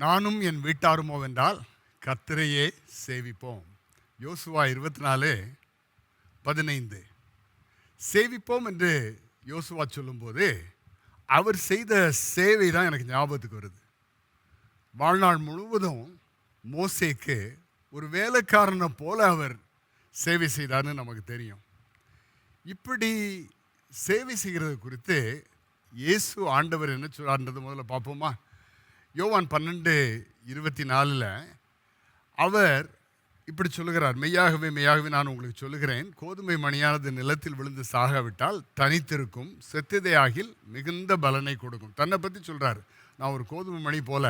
நானும் என் வீட்டாருமோ வென்றால் கர்த்தரையே சேவிப்போம். யோசுவா 24:15. சேவிப்போம் என்று யோசுவா சொல்லும்போது அவர் செய்த சேவை தான் எனக்கு ஞாபகத்துக்கு வருது. வாழ்நாள் முழுவதும் மோசேக்கு ஒரு வேலைக்காரனை போல அவர் சேவை செய்தார்னு நமக்கு தெரியும். இப்படி சேவை செய்கிறது குறித்து இயேசு ஆண்டவர் என்ன சொல்றார்ன்றது முதல்ல பார்ப்போமா? யோவான் 12:24 அவர் இப்படி சொல்லுகிறார், மெய்யாகவே மெய்யாகவே நான் உங்களுக்கு சொல்லுகிறேன், கோதுமை மணியானது நிலத்தில் விழுந்து சாகாவிட்டால் தனித்திருக்கும், செத்ததே ஆகில் மிகுந்த பலனை கொடுக்கும். தன்னை பற்றி சொல்கிறார், நான் ஒரு கோதுமை மணி போல,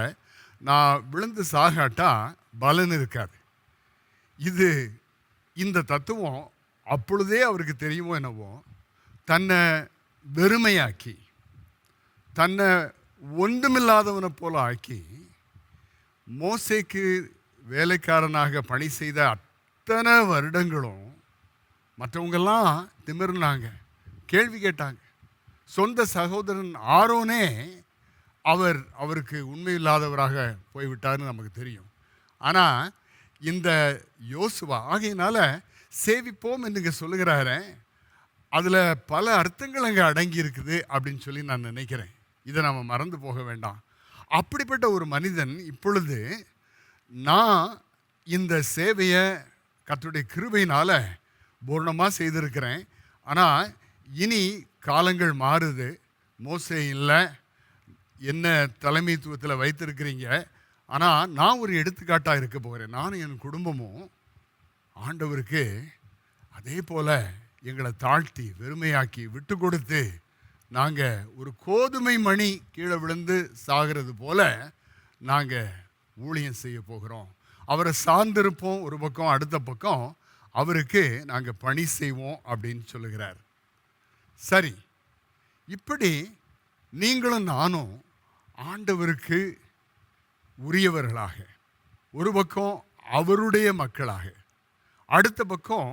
நான் விழுந்து சாகாட்டா பலன் இருக்காது. இந்த தத்துவம் அப்பொழுதே அவருக்கு தெரியுமோ என்னவோ, தன்னை வெறுமையாக்கி, தன்னை ஒன்றுமில்லாதவனை போல ஆக்கி, மோசேக்கு வேலைக்காரனாக பணி செய்த அத்தனை வருடங்களும் மற்றவங்கெல்லாம் திமிர்னாங்க, கேள்வி கேட்டாங்க. சொந்த சகோதரன் ஆரோனே அவருக்கு உண்மையில்லாதவராக போய்விட்டார்னு நமக்கு தெரியும். ஆனால் இந்த யோசுவா ஆகையினால சேவிப்போம் என்று சொல்லுகிறாரே, அதில் பல அர்த்தங்கள் அங்கே அடங்கி இருக்குது அப்படின்னு சொல்லி நான் நினைக்கிறேன். இதை நம்ம மறந்து போக வேண்டாம். அப்படிப்பட்ட ஒரு மனிதன் இப்பொழுது, நான் இந்த சேவையை கர்த்தருடைய கிருபையினால் பூர்ணமாக செய்திருக்கிறேன், ஆனால் இனி காலங்கள் மாறுது, மோசே இல்லை, என்ன தலைமைத்துவத்தில் வைத்திருக்கிறீங்க, ஆனால் நான் ஒரு எடுத்துக்காட்டாக இருக்க போகிறேன். நானும் என் குடும்பமும் ஆண்டவருக்கு அதே போல் எங்களை தாழ்த்தி வெறுமையாக்கி விட்டு கொடுத்து, நாங்கள் ஒரு கோதுமை மணி கீழே விழுந்து சாகிறது போல நாங்கள் ஊழியம் செய்ய போகிறோம். அவரை சார்ந்திருப்போம் ஒரு பக்கம், அடுத்த பக்கம் அவருக்கு நாங்கள் பணி செய்வோம் அப்படின்னு சொல்லுகிறார். சரி, இப்படி நீங்களும் நானும் ஆண்டவருக்கு உரியவர்களாக, ஒரு பக்கம் அவருடைய மக்களாக, அடுத்த பக்கம்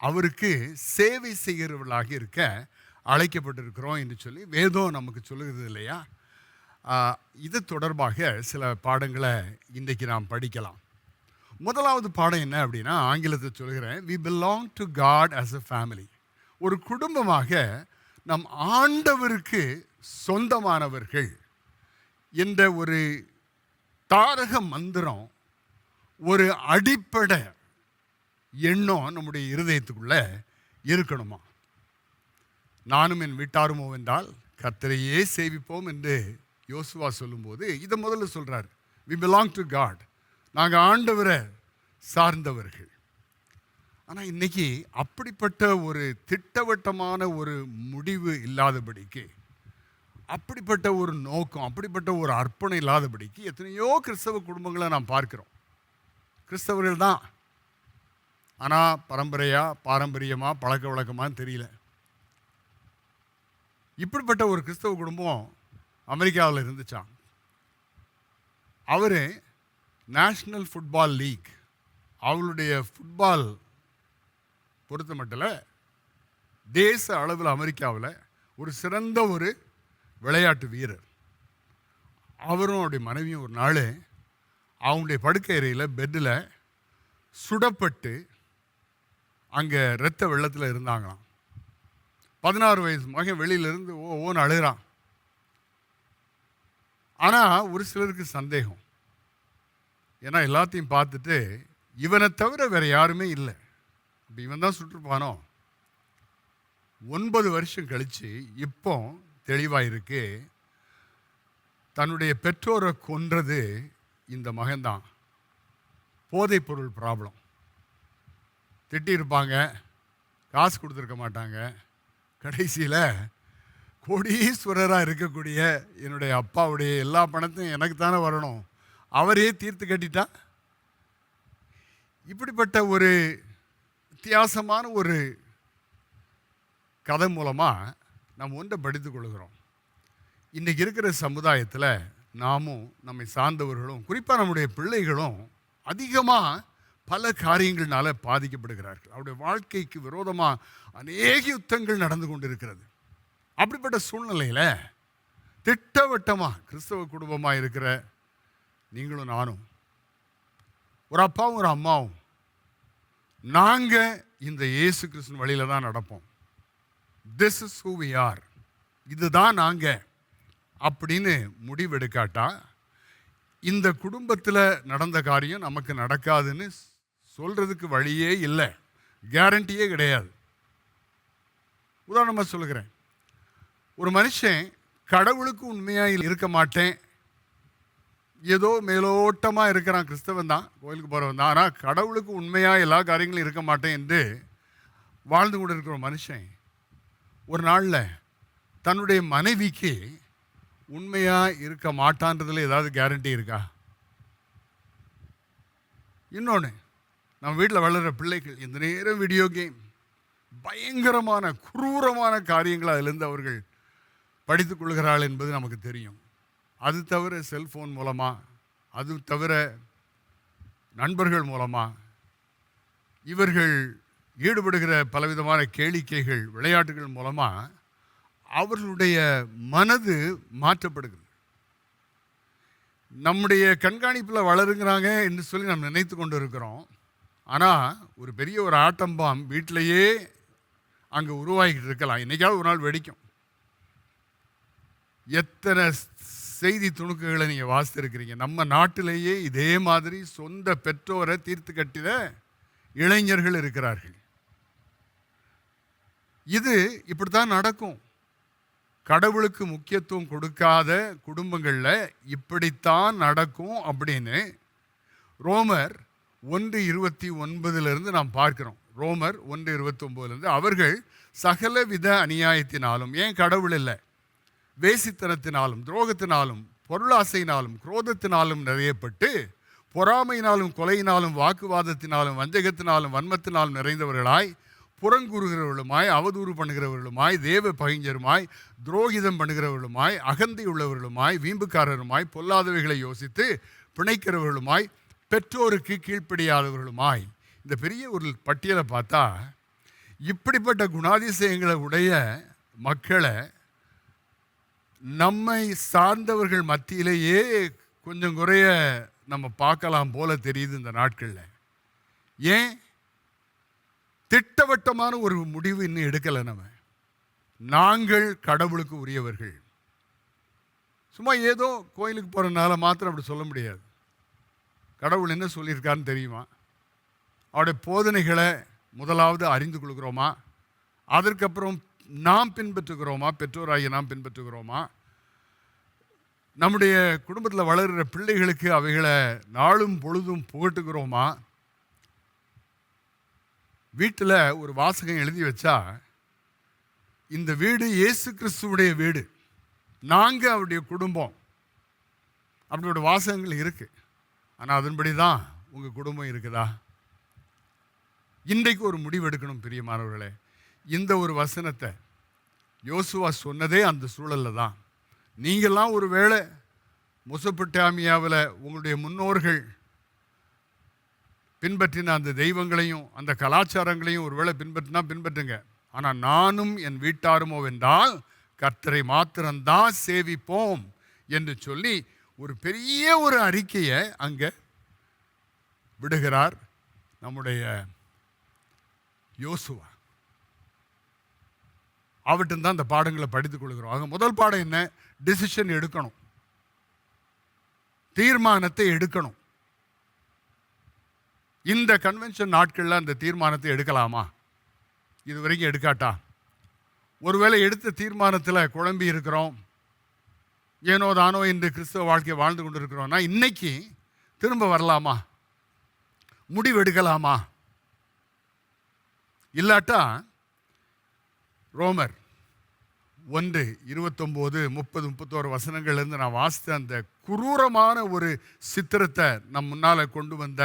அவருக்கு சேவை செய்கிறவர்களாக இருக்க அழைக்கப்பட்டிருக்கிறோம் என்று சொல்லி வேதம் நமக்கு சொல்லுகிறது இல்லையா? இது தொடர்பாக சில பாடங்களை இன்றைக்கு நாம் படிக்கலாம். முதலாவது பாடம் என்ன அப்படின்னா, ஆங்கிலத்தை சொல்கிறேன், we belong to God as a family. ஒரு குடும்பமாக நம் ஆண்டவருக்கு சொந்தமானவர்கள் என்ற ஒரு தாரக மந்திரம், ஒரு அடிப்படை எண்ணம் நம்முடைய இருதயத்துக்குள்ள இருக்கணுமா? நானும் என் வீட்டாருமோ வென்றால் கர்த்தரையே சேவிப்போம் என்று யோசுவா சொல்லும்போது இதை முதல்ல சொல்கிறார், we belong to God, நாங்கள் ஆண்டவரை சார்ந்தவர்கள். ஆனால் இன்னைக்கு அப்படிப்பட்ட ஒரு திட்டவட்டமான ஒரு முடிவு இல்லாதபடிக்கு, அப்படிப்பட்ட ஒரு நோக்கம், அப்படிப்பட்ட ஒரு அர்ப்பணம் இல்லாதபடிக்கு எத்தனையோ கிறிஸ்தவ குடும்பங்களை நாம் பார்க்கிறோம். கிறிஸ்தவர்கள் தான், ஆனால் பாரம்பரியமாக பழக்க வழக்கமானு தெரியல. இப்படிப்பட்ட ஒரு கிறிஸ்தவ குடும்பம் அமெரிக்காவில் இருந்துச்சான். அவர் நேஷ்னல் ஃபுட்பால் லீக், அவளுடைய ஃபுட்பால் பொறுத்த மட்டும் தேச அளவில் அமெரிக்காவில் ஒரு சிறந்த ஒரு விளையாட்டு வீரர். அவரும் அவருடைய மனைவியும் ஒரு நாள் அவங்களுடைய படுக்கை அறையில் பெட்டில் சுடப்பட்டு அங்கே இரத்த வெள்ளத்தில் இருந்தாங்களாம். 16 வயசு மகன் வெளியிலிருந்து ஓன்னு அழுகிறான். ஆனால் ஒரு சிலருக்கு சந்தேகம், ஏன்னா எல்லாத்தையும் பார்த்துட்டு இவனை தவிர வேற யாருமே இல்லை, இப்போ இவன் தான் சுற்றுப்பானோ. 9 வருஷம் கழித்து இப்போ தெளிவாக இருக்கு, தன்னுடைய பெற்றோரை கொன்றது இந்த மகன்தான். போதைப் பொருள் ப்ராப்ளம். திட்டியிருப்பாங்க, காசு கொடுத்துருக்க மாட்டாங்க. கடைசியில் கோடீஸ்வரராக இருக்கக்கூடிய என்னுடைய அப்பாவுடைய எல்லா பணத்தையும் எனக்கு தானே வரணும், அவரே தீர்த்து கட்டிட்டா. இப்படிப்பட்ட ஒரு வித்தியாசமான ஒரு கதை மூலமாக நாம் ஒன்றை படித்துக் கொள்கிறோம். இன்றைக்கி இருக்கிற சமுதாயத்தில் நாமும் நம்மை சார்ந்தவர்களும், குறிப்பாக நம்முடைய பிள்ளைகளும் அதிகமாக பல காரியங்கள்னால பாதிக்கப்படுகிறார்கள். அவருடைய வாழ்க்கைக்கு விரோதமாக அநேக யுத்தங்கள் நடந்து கொண்டிருக்கிறது. அப்படிப்பட்ட சூழ்நிலையில் திட்டவட்டமாக கிறிஸ்தவ குடும்பமாக இருக்கிற நீங்களும் நானும், ஒரு அப்பாவும் ஒரு அம்மாவும், நாங்கள் இந்த இயேசு கிறிஸ்துவின் வழியில தான் நடப்போம். This is who we are, இதுதான் நாங்கள் அப்படின்னு முடிவெடுக்காட்டா இந்த குடும்பத்தில் நடந்த காரியம் நமக்கு நடக்காதுன்னு சொல்றதுக்கு வழியே இல்லை, கேரண்டியே கிடையாது. உதாரணமாக சொல்லுகிறேன், ஒரு மனுஷன் கடவுளுக்கு உண்மையாக இருக்க மாட்டேன், ஏதோ மேலோட்டமாக இருக்கிறான், கிறிஸ்தவன் தான், கோயிலுக்கு போகிறவன் தான், ஆனால் கடவுளுக்கு உண்மையாக எல்லா காரியங்களும் இருக்க மாட்டேன் என்று வாழ்ந்து கொண்டு இருக்கிற ஒரு மனுஷன் ஒரு நாளில் தன்னுடைய மனைவிக்கு உண்மையாக இருக்க மாட்டான்றதுல ஏதாவது கேரண்டி இருக்கா? இன்னொன்று, நம்ம வீட்டில் வளர்கிற பிள்ளைகள் இந்த நேரம் வீடியோ கேம், பயங்கரமான குரூரமான காரியங்கள் அதிலிருந்து அவர்கள் படித்துக் கொள்கிறாள் என்பது நமக்கு தெரியும். அது தவிர செல்ஃபோன் மூலமாக, அது தவிர நண்பர்கள் மூலமாக இவர்கள் ஈடுபடுகிற பலவிதமான கேளிக்கைகள், விளையாட்டுகள் மூலமாக அவர்களுடைய மனது மாற்றப்படுகிறது. நம்முடைய கண்காணிப்பில் வளருங்கிறாங்க என்று சொல்லி நாம் நினைத்து கொண்டு இருக்கிறோம். ஆனால் ஒரு பெரிய ஒரு ஆட்டம்பாம் வீட்டிலையே அங்கே உருவாகிட்டு இருக்கலாம், என்னைக்காவது ஒரு நாள் வெடிக்கும். எத்தனை செய்தி துணுக்குகளை நீங்கள் வாசித்திருக்கிறீங்க. நம்ம நாட்டிலேயே இதே மாதிரி சொந்த பெற்றோரை தீர்த்து கட்டிட இளைஞர்கள் இருக்கிறார்கள். இது இப்படித்தான் நடக்கும். கடவுளுக்கு முக்கியத்துவம் கொடுக்காத குடும்பங்களில் இப்படித்தான் நடக்கும் அப்படின்னு ரோமர் 1:29 நாம் பார்க்கிறோம். ரோமர் 1:29 அவர்கள் சகலவித அநியாயத்தினாலும், ஏன் கடவுள் இல்லை, வேசித்தனத்தினாலும், துரோகத்தினாலும், பொருளாசையினாலும், குரோதத்தினாலும் நிறையப்பட்டு, பொறாமையினாலும், கொலையினாலும், வாக்குவாதத்தினாலும், வஞ்சகத்தினாலும், வன்மத்தினாலும் நிறைந்தவர்களாய், புறங்கூறுகிறவர்களுமாய், அவதூறு பண்ணுகிறவர்களுமாய், தேவ பகைஞருமாய், துரோகிதம் பண்ணுகிறவர்களுமாய், அகந்தை உள்ளவர்களுமாய், வீம்புக்காரருமாய், பொல்லாதவைகளை யோசித்து பிணைக்கிறவர்களுமாய், பெற்றோருக்கு கீழ்ப்படியாதவர்களுமாய். இந்த பெரிய ஒரு பட்டியலை பார்த்தா இப்படிப்பட்ட குணாதிசயங்களை உடைய மக்களை நம்மை சார்ந்தவர்கள் மத்தியிலேயே கொஞ்சம் குறைய நம்ம பார்க்கலாம் போல தெரியுது இந்த நாட்களில். ஏன்? திட்டவட்டமான ஒரு முடிவு இன்னும் எடுக்கலை. நாங்கள் கடவுளுக்கு உரியவர்கள். சும்மா ஏதோ கோயிலுக்கு போகிறனால மாத்திரம் அப்படி சொல்ல முடியாது. கடவுள் என்ன சொல்லியிருக்காருன்னு தெரியுமா? அவருடைய போதனைகளை முதலாவது அறிந்து கொள்கிறோமா? அதற்கப்புறம் நாம் பின்பற்றுகிறோமா? பெற்றோராகிய நாம் பின்பற்றுகிறோமா? நம்முடைய குடும்பத்தில் வளர்கிற பிள்ளைகளுக்கு அவைகளை நாளும் பொழுதும் புகட்டுகிறோமா? வீட்டில் ஒரு வாசகம் எழுதி வச்சா, இந்த வீடு இயேசு கிறிஸ்துவுடைய வீடு, நாங்கள் அவருடைய குடும்பம், அப்படியோட வாசகங்கள் இருக்கு. ஆனால் அதன்படி தான் உங்கள் குடும்பம் இருக்குதா? இன்றைக்கு ஒரு முடிவு எடுக்கணும் பிரியமானவர்களே. இந்த ஒரு வசனத்தை யோசுவா சொன்னதே அந்த சூழலில் தான். நீங்கள்லாம் ஒரு வேளை மெசொப்பொத்தாமியாவில் உங்களுடைய முன்னோர்கள் பின்பற்றின அந்த தெய்வங்களையும் அந்த கலாச்சாரங்களையும் ஒரு வேளை பின்பற்றினா பின்பற்றுங்க. ஆனால் நானும் என் வீட்டாருமோ வென்றால் கர்த்தரை மாத்திரம்தான் சேவிப்போம் என்று சொல்லி ஒரு பெரிய ஒரு அறிக்கையை அங்கே விடுகிறார் நம்முடைய யோசுவா. அவர்கிட்ட தான் அந்த பாடங்களை படித்துக் கொள்கிறோம். ஆக முதல் பாடம் என்ன? டிசிஷன் எடுக்கணும், தீர்மானத்தை எடுக்கணும். இந்த கன்வென்ஷன் நாட்களில் அந்த தீர்மானத்தை எடுக்கலாமா? இது வரைக்கும் எடுக்காட்டா? ஒருவேளை எடுத்த தீர்மானத்தில் குழம்பி இருக்கிறோம், ஏனோ தானோ என்று கிறிஸ்தவ வாழ்க்கையை வாழ்ந்து கொண்டு இருக்கிறோம்னா இன்னைக்கு திரும்ப வரலாமா? முடிவு எடுக்கலாமா? இல்லாட்டா ரோமர் 1:29-30-31 வசனங்கள்லேருந்து நான் வாசித்த அந்த குரூரமான ஒரு சித்திரத்தை நம் முன்னால் கொண்டு வந்த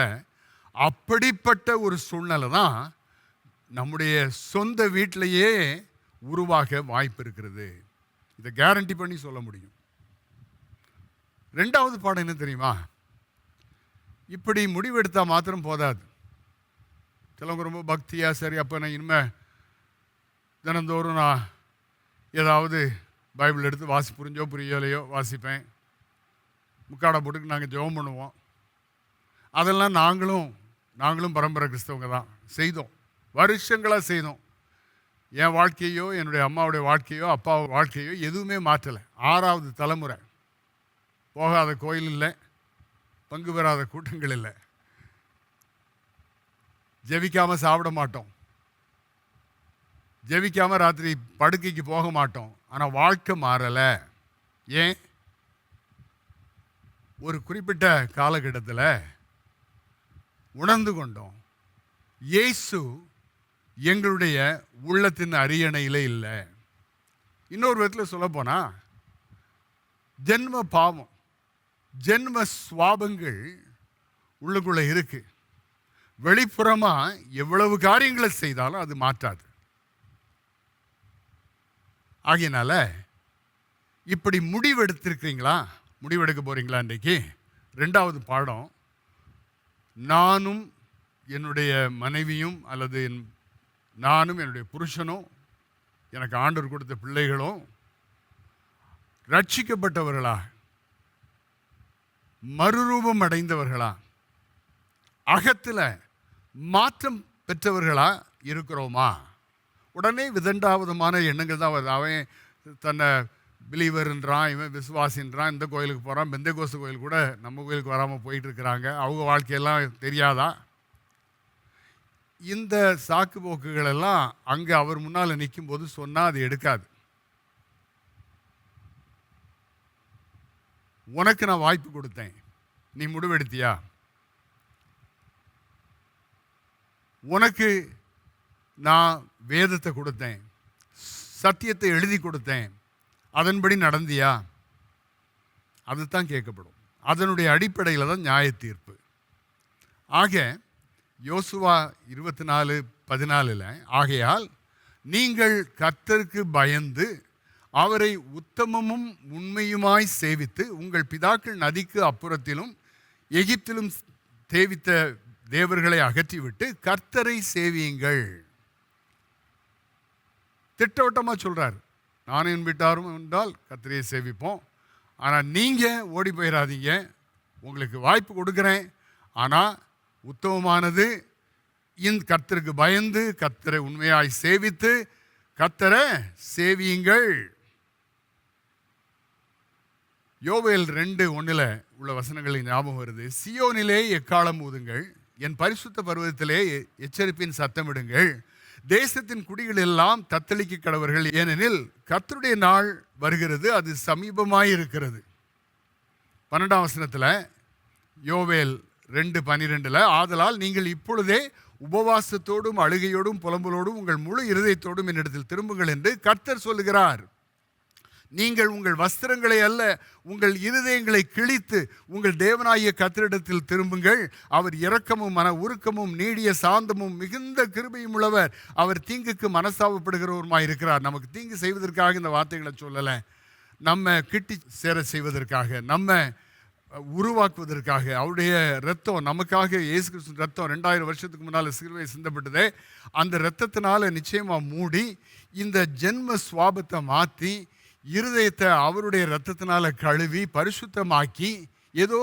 அப்படிப்பட்ட ஒரு சூழ்நிலை தான் நம்முடைய சொந்த வீட்டிலேயே உருவாக வாய்ப்பு இருக்கிறது. இதை கேரண்டி பண்ணி சொல்ல முடியும். ரெண்டாவது பாடம் என்ன தெரியுமா? இப்படி முடிவெடுத்தால் மாத்திரம் போதாது. சிலவங்க ரொம்ப பக்தியாக, சரி அப்போ நான் இனிமேல் தினந்தோறும் நான் ஏதாவது பைபிள் எடுத்து புரிஞ்சோ புரியலையோ வாசிப்பேன், முக்காடை போட்டுக்கு நாங்கள் ஜெபம் பண்ணுவோம். அதெல்லாம் நாங்களும் பரம்பரை கிறிஸ்தவங்க தான் செய்தோம், வருஷங்களாக செய்தோம். என் வாழ்க்கையோ என்னுடைய அம்மாவுடைய வாழ்க்கையோ அப்பா வாழ்க்கையோ எதுவுமே மாற்றலை. 6வது தலைமுறை. போகாத கோயில் இல்லை, பங்கு பெறாத கூட்டங்கள் இல்லை, ஜெபிக்காமல் சாப்பிட மாட்டோம், ஜெபிக்காமல் ராத்திரி படுக்கைக்கு போக மாட்டோம். ஆனால் வாழ்க்கை மாறலை. ஏன்? ஒரு குறிப்பிட்ட காலகட்டத்தில் உணர்ந்து கொண்டோம், இயேசு எங்களுடைய உள்ளத்தின் அரியணையில் இல்லை. இன்னொரு விதத்தில் சொல்ல போனால், ஜென்ம பாவம், ஜென்ம சுவாபங்கள் உள்ளுக்குள்ளே இருக்கு. வெளிப்புறமாக எவ்வளவு காரியங்களை செய்தாலும் அது மாற்றாது. ஆகையினால இப்படி முடிவெடுத்திருக்கீங்களா? முடிவெடுக்க போறீங்களா? இன்றைக்கு 2வது பாடம், நானும் என்னுடைய மனைவியும் அல்லது நானும் என்னுடைய புருஷனும் எனக்கு ஆண்டவர் கொடுத்த பிள்ளைகளும் ரட்சிக்கப்பட்டவர்களா, மறுரூபம் அடைந்தவர்களா, அகத்தில் மாற்றம் பெற்றவர்களா இருக்கிறோமா? உடனே விதண்டாவதமான எண்ணங்கள் தான் வருது. அவன் தன்னை பிலீவர்ன்றான், இவன் விசுவாசின்றான், இந்த கோயிலுக்கு போகிறான், பெந்தேகோஸ்து கோயில் கூட நம்ம கோயிலுக்கு வராமல் போயிட்டு இருக்கிறாங்க, அவங்க வாழ்க்கையெல்லாம் தெரியாதா? இந்த சாக்கு போக்குகள் எல்லாம் அங்கே அவர் முன்னால் நிற்கும் போது சொன்னால் அது எடுக்காது. உனக்கு நான் வாய்ப்பு கொடுத்தேன், நீ முடிவெடுத்தியா? உனக்கு நான் வேதத்தை கொடுத்தேன், சத்தியத்தை எழுதி கொடுத்தேன், அதன்படி நடந்தியா? அதுதான் கேட்கப்படும். அதனுடைய அடிப்படையில் தான் நியாய தீர்ப்பு. ஆக யோசுவா 24:14 ஆகையால் நீங்கள் கர்த்தருக்கு பயந்து அவரை உத்தமமும் உண்மையுமாய் சேவித்து உங்கள் பிதாக்கள் நதிக்கு அப்புறத்திலும் எகிப்திலும் சேவித்த தேவர்களை அகற்றிவிட்டு கர்த்தரை சேவியுங்கள். திட்டவட்டமாக சொல்றார். நானும் என் வீட்டாரும் என்றால் கர்த்தரையை சேவிப்போம். ஆனால் நீங்கள் ஓடி போயிடாதீங்க, உங்களுக்கு வாய்ப்பு கொடுக்குறேன். ஆனால் உத்தமமானது இந்த கர்த்தருக்கு பயந்து கர்த்தரை உண்மையாய் சேவித்து கர்த்தரை சேவியுங்கள். யோவேல் 2:1 உள்ள வசனங்களின் ஞாபகம் வருது. சியோனிலே எக்காலம் ஊதுங்கள், என் பரிசுத்த பர்வதத்திலே எச்சரிப்பின் சத்தமிடுங்கள், தேசத்தின் குடிகள் எல்லாம் தத்தளிக்க கடவர்கள், ஏனெனில் கர்த்தருடைய நாள் வருகிறது, அது சமீபமாயிருக்கிறது. 12ஆம் வசனத்தில் யோவேல் 2:12 ஆதலால் நீங்கள் இப்பொழுதே உபவாசத்தோடும் அழுகையோடும் புலம்பலோடும் உங்கள் முழு இருதயத்தோடும் என்னிடத்தில் திரும்புங்கள் என்று கர்த்தர் சொல்லுகிறார். நீங்கள் உங்கள் வஸ்திரங்களை அல்ல, உங்கள் இருதயங்களை கிழித்து உங்கள் தேவனாகிய கர்த்தரிடத்தில் திரும்புங்கள். அவர் இரக்கமும் மன உருக்கமும் நீடிய சாந்தமும் மிகுந்த கிருபையும் உள்ளவர், அவர் தீங்குக்கு மனஸ்தாபப்படுகிறவருமாய் இருக்கிறார். நமக்கு தீங்கு செய்வதற்காக இந்த வார்த்தைகளை சொல்லலை, நம்ம கிட்டி சேர செய்வதற்காக, நம்ம உருவாக்குவதற்காக. அவருடைய ரத்தம் நமக்காக, இயேசு கிறிஸ்து ரத்தம் 2000 வருஷத்துக்கு முன்னால் சிலுவையில் சிந்தப்பட்டதே, அந்த இரத்தத்தினால நிச்சயமாக மூடி இந்த ஜென்ம சுவாபத்தை மாற்றி இருதயத்தை அவருடைய இரத்தத்தினால கழுவி பரிசுத்தமாக்கி, ஏதோ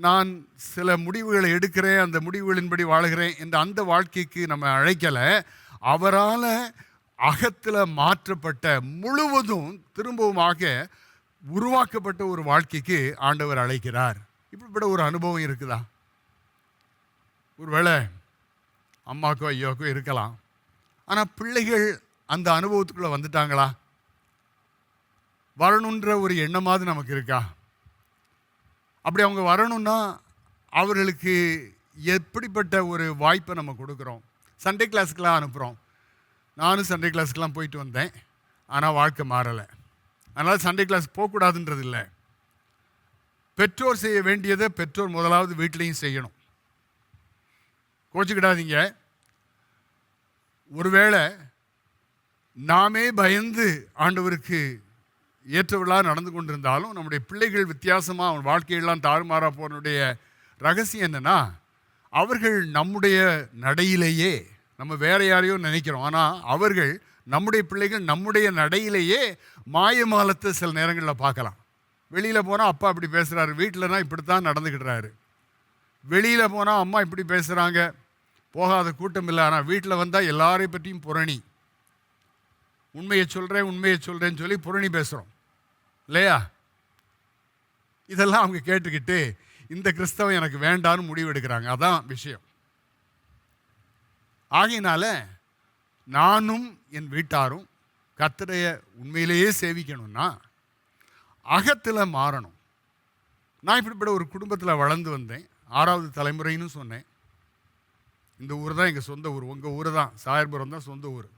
நான் சில முடிவுகளை எடுக்கிறேன், அந்த முடிவுகளின்படி வாழுகிறேன் என்ற அந்த வாழ்க்கைக்கு நம்ம அழைக்கலை. அவரால் அகத்தில் மாற்றப்பட்ட முழுவதும் திரும்பவுமாக உருவாக்கப்பட்ட ஒரு வாழ்க்கைக்கு ஆண்டவர் அழைக்கிறார். இப்படிப்பட்ட ஒரு அனுபவம் இருக்குதா? ஒருவேளை அம்மாக்கோ ஐயோக்கோ இருக்கலாம். ஆனால் பிள்ளைகள் அந்த அனுபவத்துக்குள்ளே வந்துட்டாங்களா? வரணுன்ற ஒரு எண்ணமாவது நமக்கு இருக்கா? அப்படி அவங்க வரணும்னா அவர்களுக்கு எப்படிப்பட்ட ஒரு வாய்ப்பை நம்ம கொடுக்குறோம்? சண்டே கிளாஸுக்கெலாம் அனுப்புகிறோம். நானும் சண்டே கிளாஸுக்கெலாம் போயிட்டு வந்தேன், ஆனால் வாழ்க்கை மாறலை. அதனால் சண்டே கிளாஸ் போகக்கூடாதுன்றது இல்லை. பெற்றோர் செய்ய வேண்டியதை பெற்றோர் முதலாவது வீட்லேயும் செய்யணும். கோச்சிக்கிடாதீங்க. ஒருவேளை நாமே பயந்து ஆண்டவருக்கு ஏற்றவர்களாக நடந்து கொண்டிருந்தாலும் நம்முடைய பிள்ளைகள் வித்தியாசமாக அவன் வாழ்க்கையெல்லாம் தாறுமாறாக போனுடைய ரகசியம் என்னென்னா, அவர்கள் நம்முடைய நடையிலேயே, நம்ம வேற யாரையோ நினைக்கிறோம், ஆனால் அவர்கள் நம்முடைய பிள்ளைகள் நம்முடைய நடையிலேயே மாயமாலத்தை சில நேரங்களில் பார்க்கலாம். வெளியில் போனால் அப்பா இப்படி பேசுகிறாரு, வீட்டிலனா இப்படித்தான் நடந்துக்கிட்டுறாரு. வெளியில் போனால் அம்மா இப்படி பேசுகிறாங்க, போகாத கூட்டம் இல்லை. ஆனால் வீட்டில் வந்தால் எல்லாரையும் பற்றியும் புரணி. உண்மையை சொல்கிறேன்னு சொல்லி புரணி பேசுகிறோம் இல்லையா? இதெல்லாம் அவங்க கேட்டுக்கிட்டு இந்த கிறிஸ்தவம் எனக்கு வேண்டான்னு முடிவெடுக்கிறாங்க. அதான் விஷயம். ஆகையினால நானும் என் வீட்டாரும் கர்த்தரைய உண்மையிலேயே சேவிக்கணும்னா அகத்தில் மாறணும். நான் இப்படிப்பட்ட ஒரு குடும்பத்தில் வளர்ந்து வந்தேன். 6வது தலைமுறைன்னு சொன்னேன். இந்த ஊர் தான் எங்கள் சொந்த ஊர். உங்கள் ஊர் தான், சாயர்புரம் தான் சொந்த ஊர்.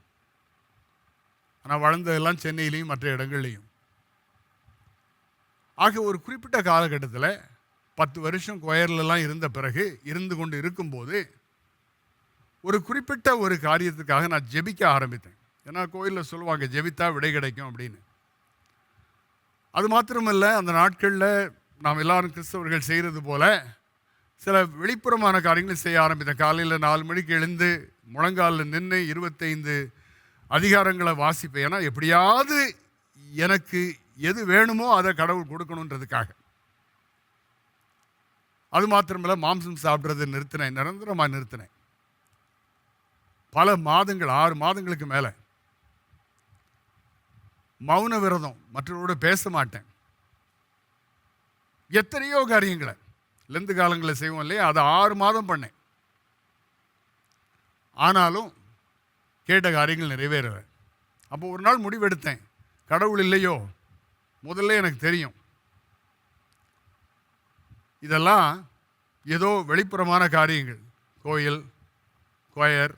ஆனால் வளர்ந்ததெல்லாம் சென்னையிலையும் மற்ற இடங்கள்லையும். ஆக ஒரு குறிப்பிட்ட காலகட்டத்தில் 10 வருஷம் கொயர்லாம் இருந்த பிறகு இருந்து கொண்டு இருக்கும்போது ஒரு குறிப்பிட்ட ஒரு காரியத்துக்காக நான் ஜெபிக்க ஆரம்பித்தேன். ஏன்னா கோயிலில் சொல்லுவாங்க ஜெபித்தா விடை கிடைக்கும் அப்படின்னு. அது மாத்திரமல்ல, அந்த நாட்களில் நாம் எல்லாரும் கிறிஸ்தவர்கள் செய்கிறது போல சில வெளிப்புறமான காரியங்களை செய்ய ஆரம்பித்தேன். காலையில் 4 மணிக்கு எழுந்து முழங்காலில் நின்று 25 அதிகாரங்களை வாசிப்பேன். ஏன்னா எப்படியாவது எனக்கு எது வேணுமோ அதை கடவுள் கொடுக்கணுன்றதுக்காக. அது மாத்திரமல்ல, மாம்சம் சாப்பிட்றது நிறுத்தினேன், நிரந்தரமாக நிறுத்தினேன். பல மாதங்கள், 6 மாதங்களுக்கு மேலே மௌன விரதம், மற்றவரோடு பேச மாட்டேன். எத்தனையோ காரியங்களை லெந்து காலங்களில் செய்வோம் இல்லையா, அதை 6 மாதம் பண்ணேன். ஆனாலும் கேட்ட காரியங்கள் நிறைவேறல. அப்போ ஒரு நாள் முடிவெடுத்தேன், கடவுள் இல்லையோ, முதல்ல எனக்கு தெரியும் இதெல்லாம் ஏதோ வெளிப்புறமான காரியங்கள், கோயில், கொயர்,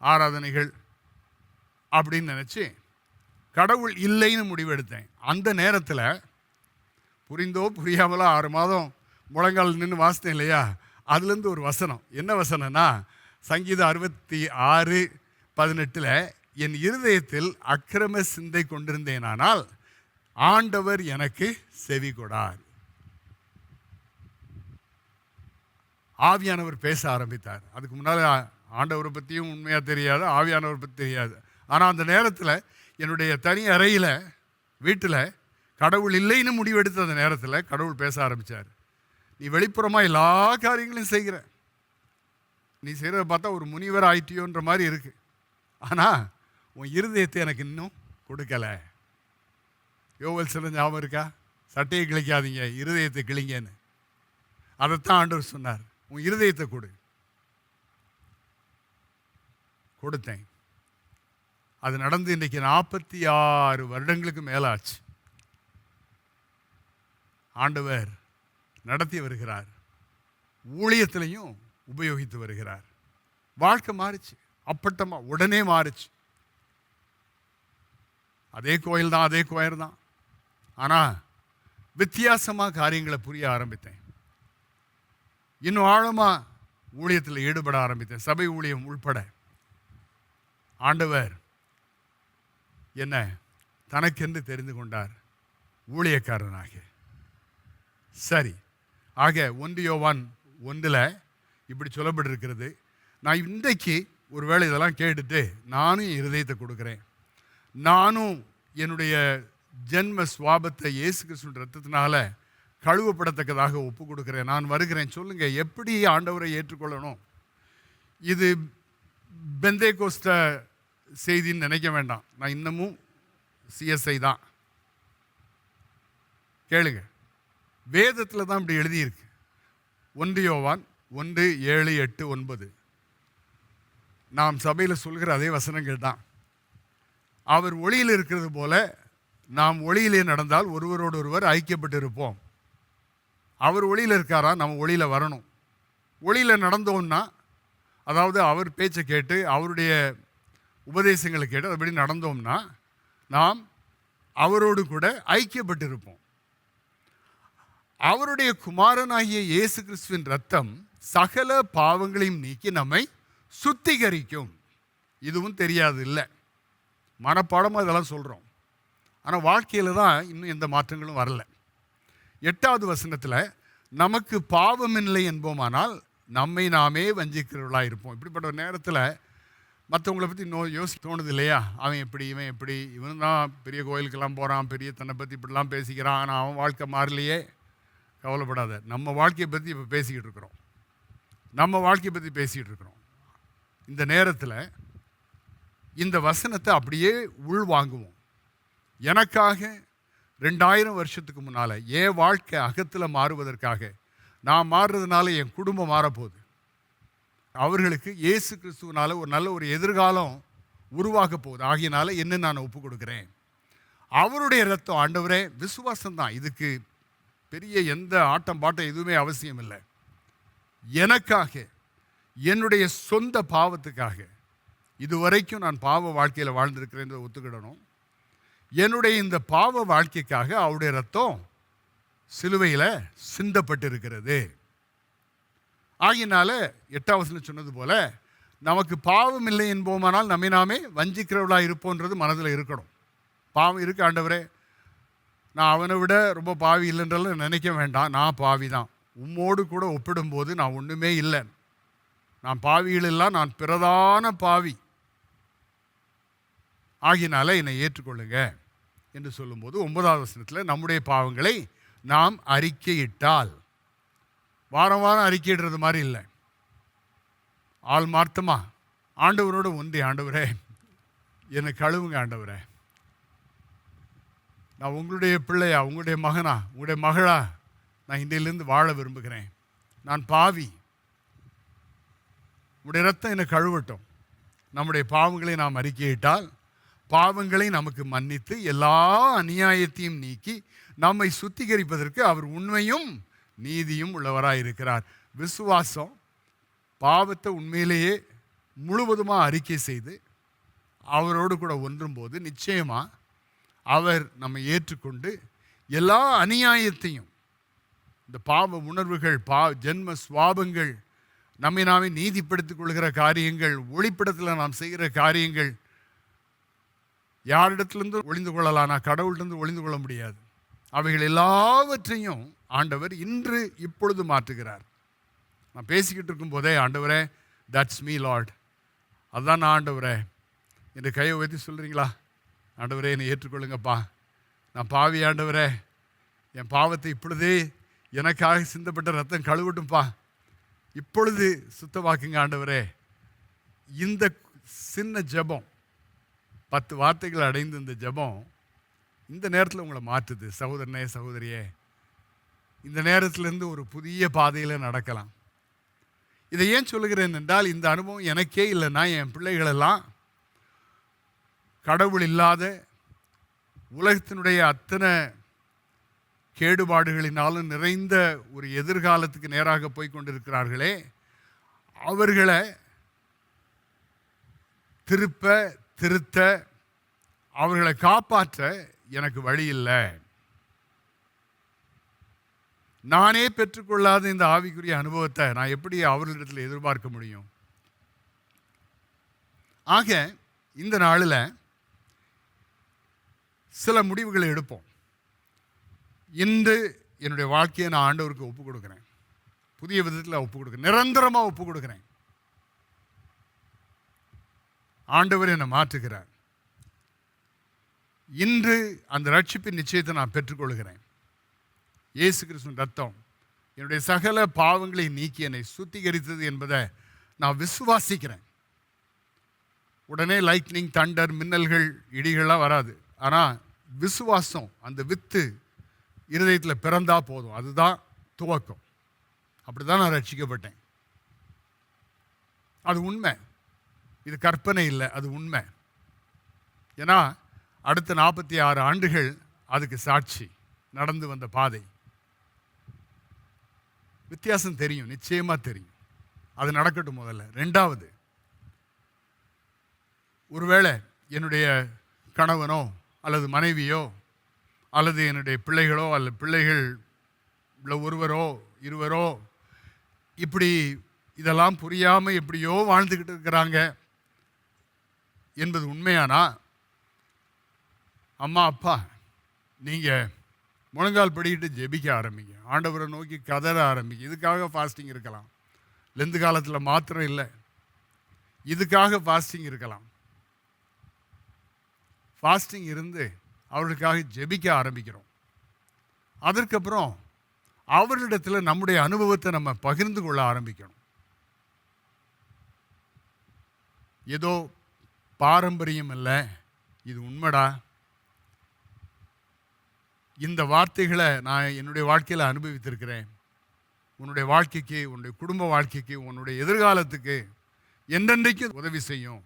ஆராதனைகள் அப்படின்னு நினச்சி கடவுள் இல்லைன்னு முடிவெடுத்தேன். அந்த நேரத்தில் புரிந்தோ புரியாமலோ 6 மாதம் முழங்கால் நின்று வாசித்தேன் இல்லையா, அதுலேருந்து ஒரு வசனம். என்ன வசனம்னா, சங்கீதம் 66:18, என் இருதயத்தில் அக்கிரம சிந்தை கொண்டிருந்தேனானால் ஆண்டவர் எனக்கு செவி கொடார். ஆவியானவர் பேச ஆரம்பித்தார். அதுக்கு முன்னால் ஆண்டவரை பற்றியும் உண்மையாக தெரியாது, ஆவியானவர் பற்றி தெரியாது. ஆனால் அந்த நேரத்தில் என்னுடைய தனி அறையில் வீட்டில் கடவுள் இல்லைன்னு முடிவெடுத்த அந்த நேரத்தில் கடவுள் பேச ஆரம்பித்தார். நீ வெளிப்புறமாக எல்லா காரியங்களையும் செய்கிற, நீ செய்கிறத பார்த்தா ஒரு முனிவர் ஆயிட்டியோன்ற மாதிரி இருக்கு. ஆனால் உன் இருதயத்தை எனக்கு இன்னும் கொடுக்கலை. யோவேல் சொன்ன ஞாபகம் இருக்கா? சட்டையை கிழிக்காதீங்க, இருதயத்தை கிழிங்கன்னு. அதைத்தான் ஆண்டவர் சொன்னார். உன் இருதயத்தை கொடுத்தேன். அது நடந்து இன்றைக்கு 46 வருடங்களுக்கு மேலாச்சு. ஆண்டவர் நடத்தி வருகிறார், ஊழியத்திலையும் உபயோகித்து வருகிறார். வாழ்க்கை மாறிச்சு, அப்பட்டமாக உடனே மாறிச்சு. அதே கோயில் தான், அதே கோயர் தான். ஆனால் வித்தியாசமாக காரியங்களை புரிய ஆரம்பித்தேன். இன்னும் ஆழமாக ஊழியத்தில் ஈடுபட ஆரம்பித்தேன், சபை ஊழியம் உள்பட. ஆண்டவர் என்ன தனக்கென்று தெரிந்து கொண்டார், ஊழியக்காரனாக. சரி, ஆக 1 யோவான் 1 இப்படி சொல்லப்பட்டிருக்கிறது. நான் இன்றைக்கு ஒருவேளை இதெல்லாம் கேட்டுட்டு நானும் என் இருதயத்தை கொடுக்குறேன், நானும் என்னுடைய ஜென்ம சுவாபத்தை இயேசு கிறிஸ்துவின் ரத்தத்தினால கழுவப்படத்தக்கதாக ஒப்பு கொடுக்குறேன், நான் வருகிறேன். சொல்லுங்கள், எப்படி ஆண்டவரை ஏற்றுக்கொள்ளணும்? இது பெந்தேகோஸ்த செய்தின்னு நினைக்க வேண்டாம். நான் இன்னமும் சிஎஸ்ஐ தான். கேளுங்க, வேதத்தில் தான் இப்படி எழுதியிருக்கு. 1 யோவான் 1, 7, 8, 9 நாம் சபையில் சொல்கிற அதே வசனங்கள் தான். அவர் ஒளியில் இருக்கிறது போல நாம் ஒளியிலே நடந்தால் ஒருவரோடு ஒருவர் ஐக்கியப்பட்டு இருப்போம். அவர் ஒளியில் இருக்காரா, நம்ம ஒளியில் வரணும். ஒளியில் நடந்தோம்னா, அதாவது அவர் பேச்சை கேட்டு அவருடைய உபதேசங்களை கேட்டு அதுபடி நடந்தோம்னா நாம் அவரோடு கூட ஐக்கியப்பட்டு இருப்போம். அவருடைய குமாரனாகிய இயேசு கிறிஸ்துவின் ரத்தம் சகல பாவங்களையும் நீக்கி நம்மை சுத்திகரிக்கும். இதுவும் தெரியாது இல்லை, மனப்பாடமாக இதெல்லாம் சொல்கிறோம். ஆனால் வாழ்க்கையில் தான் இன்னும் எந்த மாற்றங்களும் வரல. 8வது வசனத்தில் நமக்கு பாவமில்லை என்போமானால் நம்மை நாமே வஞ்சிக்கிறவர்களாக இருப்போம். இப்படிப்பட்ட ஒரு நேரத்தில் மற்றவங்கள பற்றி யோசிக்க தோணுது இல்லையா? அவன் எப்படி, இவன் எப்படி, இவன் தான் பெரிய கோயிலுக்கெல்லாம் போகிறான், பெரிய தன்னை பற்றி இப்படிலாம் பேசிக்கிறான், ஆனால் அவன் வாழ்க்கை மாறலையே. கவலைப்படாத, நம்ம வாழ்க்கையை பற்றி இப்போ பேசிக்கிட்டு இருக்கிறோம். நம்ம வாழ்க்கையை பற்றி பேசிக்கிட்டு இருக்கிறோம். இந்த நேரத்தில் இந்த வசனத்தை அப்படியே உள்வாங்குவோம். எனக்காக 2000 வருஷத்துக்கு முன்னால் என் வாழ்க்கை அகத்தில் மாறுவதற்காக நான் மாறுறதுனால என் குடும்பம் மாறப்போகுது. அவர்களுக்கு இயேசு கிறிஸ்துவனால ஒரு நல்ல ஒரு எதிர்காலம் உருவாக்க போகுது. ஆகியனால என்ன நான் ஒப்பு கொடுக்குறேன். அவருடைய ரத்தம், ஆண்டவரே, விசுவாசம்தான். இதுக்கு பெரிய எந்த ஆட்டம் பாட்டம் எதுவுமே அவசியம் இல்லை. எனக்காக, என்னுடைய சொந்த பாவத்துக்காக, இதுவரைக்கும் நான் பாவ வாழ்க்கையில் வாழ்ந்திருக்கிறேன் ஒத்துக்கிடணும். என்னுடைய இந்த பாவ வாழ்க்கைக்காக அவருடைய ரத்தம் சிலுவையில் சிந்தப்பட்டிருக்கிறது. ஆகினால 8ஆம் வசனம் சொன்னது போல நமக்கு பாவம் இல்லை என்போமானால் நம்மை நாமே வஞ்சிக்கிறவர்களாக இருப்போன்றது மனதில் இருக்கணும். பாவம் இருக்கு ஆண்டவரே, நான் அவனை விட ரொம்ப பாவி இல்லைன்றலாம் நினைக்க வேண்டாம். நான் பாவி தான். உம்மோடு கூட ஒப்பிடும்போது நான் ஒன்றுமே இல்லை. நான் பாவிகளெல்லாம் நான் பிரதான பாவி. ஆகினால என்னை ஏற்றுக்கொள்ளுங்க என்று சொல்லும்போது 9ஆவது வசனத்தில் நம்முடைய பாவங்களை நாம் அறிக்கையிட்டால், வாரம் வாரம் அறிக்கையிடுறது மாதிரி இல்லை, ஆழ்மார்த்தமா ஆண்டவரோடு ஒன்றி, ஆண்டவரே என்னை கழுவுங்க, ஆண்டவரே நான் உங்களுடைய பிள்ளையா, உங்களுடைய மகனா, உங்களுடைய மகளா நான் இன்றையிலிருந்து வாழ விரும்புகிறேன். நான் பாவி, உங்களுடைய ரத்தம் என்னை கழுவட்டும். நம்முடைய பாவங்களை நாம் அறிக்கையிட்டால் பாவங்களை நமக்கு மன்னித்து எல்லா அநியாயத்தையும் நீக்கி நம்மை சுத்திகரிப்பதற்கு அவர் உண்மையும் நீதியும் உள்ளவராக இருக்கிறார். விசுவாசம் பாவத்தை உண்மையிலேயே முழுவதுமாக அறிக்கை செய்து அவரோடு கூட ஒன்றும்போது நிச்சயமாக அவர் நம்மை ஏற்றுக்கொண்டு எல்லா அநியாயத்தையும், இந்த பாவ உணர்வுகள், ஜென்ம சுவாபங்கள், நம்மை நாமே நீதிப்படுத்திக் கொள்கிற காரியங்கள், ஒளிப்படத்தில் நாம் செய்கிற காரியங்கள், யாரிடத்திலிருந்து ஒளிந்து கொள்ளலாம், நான் கடவுள்கிட்ட ஒளிந்து கொள்ள முடியாது. அவைகள் எல்லாவற்றையும் ஆண்டவர் இன்று இப்பொழுது மாற்றுகிறார். நான் பேசிக்கிட்டு இருக்கும் போதே, ஆண்டவரே தட்ஸ் மீ லார்ட், அதுதான் நான் ஆண்டவரே, என்னை கையை உயர்த்தி சொல்கிறீங்களா? ஆண்டவரே என்னை ஏற்றுக்கொள்ளுங்கப்பா, நான் பாவி ஆண்டவரே, என் பாவத்தை இப்பொழுதே எனக்காக சிந்தப்பட்ட ரத்தம் கழுவட்டும்பா, இப்பொழுது சுத்தமாக்குங்க ஆண்டவரே. இந்த சின்ன ஜெபம், 10 வார்த்தைகள் அடைந்து இந்த ஜெபம் இந்த நேரத்தில் உங்களை மாற்றுது. சகோதரனே, சகோதரியே, இந்த நேரத்திலேருந்து ஒரு புதிய பாதையில் நடக்கலாம். இதை ஏன் சொல்லுகிறேன் என்றால், இந்த அனுபவம் எனக்கே இல்லைன்னா என் பிள்ளைகளெல்லாம் கடவுள் இல்லாத உலகத்தினுடைய அத்தனை கேடுபாடுகளினாலும் நிறைந்த ஒரு எதிர்காலத்துக்கு நேராக போய் கொண்டிருக்கிறார்களே, அவர்களை திருத்த, அவர்களை காப்பாற்ற எனக்கு வழி இல்லை. நானே பெற்றுக்கொள்ளாத இந்த ஆவிக்குரிய அனுபவத்தை நான் எப்படி அவர்களிடத்தில் எதிர்பார்க்க முடியும்? ஆக இந்த நாளில் சில முடிவுகளை எடுப்போம். இன்று என்னுடைய வாழ்க்கையை நான் ஆண்டவருக்கு ஒப்பு கொடுக்குறேன். புதிய விதத்தில் ஒப்பு கொடுக்குறேன், நிரந்தரமாக ஒப்பு கொடுக்குறேன். ஆண்டவர் என்னை மாற்றுகிறார். இன்று அந்த ரட்சிப்பின் நிச்சயத்தை நான் பெற்றுக்கொள்கிறேன். இயேசு கிறிஸ்துவின் ரத்தம் என்னுடைய சகல பாவங்களை நீக்கி என்னை சுத்திகரித்தது என்பதை நான் விசுவாசிக்கிறேன். உடனே லைட்னிங், தண்டர், மின்னல்கள், இடிகள்லாம் வராது. ஆனால் விசுவாசம், அந்த வித்து இருதயத்தில் பிறந்தா போதும். அதுதான் துவக்கம். அப்படி தான் நான் ரட்சிக்கப்பட்டேன். அது உண்மை, இது கற்பனை இல்லை, அது உண்மை. ஏன்னா அடுத்த 46 ஆண்டுகள் அதுக்கு சாட்சி. நடந்து வந்த பாதை வித்தியாசம் தெரியும், நிச்சயமாக தெரியும். அது நடக்கட்டும் முதல்ல. 2வது, ஒருவேளை என்னுடைய கணவனோ அல்லது மனைவியோ அல்லது என்னுடைய பிள்ளைகளோ அல்லது பிள்ளைகள் ஒருவரோ இருவரோ இப்படி இதெல்லாம் புரியாமல் எப்படியோ வாழ்ந்துக்கிட்டு இருக்கிறாங்க என்பது உண்மையானா, அம்மா அப்பா நீங்கள் முழங்கால் படிக்கிட்டு ஜெபிக்க ஆரம்பிங்க, ஆண்டவரை நோக்கி கதற ஆரம்பிங்க. இதுக்காக ஃபாஸ்டிங் இருக்கலாம். லெந்து காலத்தில் மாத்திரம் இல்லை, இதுக்காக ஃபாஸ்டிங் இருக்கலாம். ஃபாஸ்டிங் இருந்து அவர்களுக்காக ஜெபிக்க ஆரம்பிக்கிறோம். அதற்கப்புறம் அவர்களிடத்தில் நம்முடைய அனுபவத்தை நம்ம பகிர்ந்து கொள்ள ஆரம்பிக்கணும். ஏதோ பாரம்பரியம் இல்லை, இது உண்மைடா, இந்த வார்த்தைகளை நான் என்னுடைய வாழ்க்கையில் அனுபவித்திருக்கிறேன், உன்னுடைய வாழ்க்கைக்கு, உன்னுடைய குடும்ப வாழ்க்கைக்கு, உன்னுடைய எதிர்காலத்துக்கு என்றென்றைக்கு உதவி செய்யும்.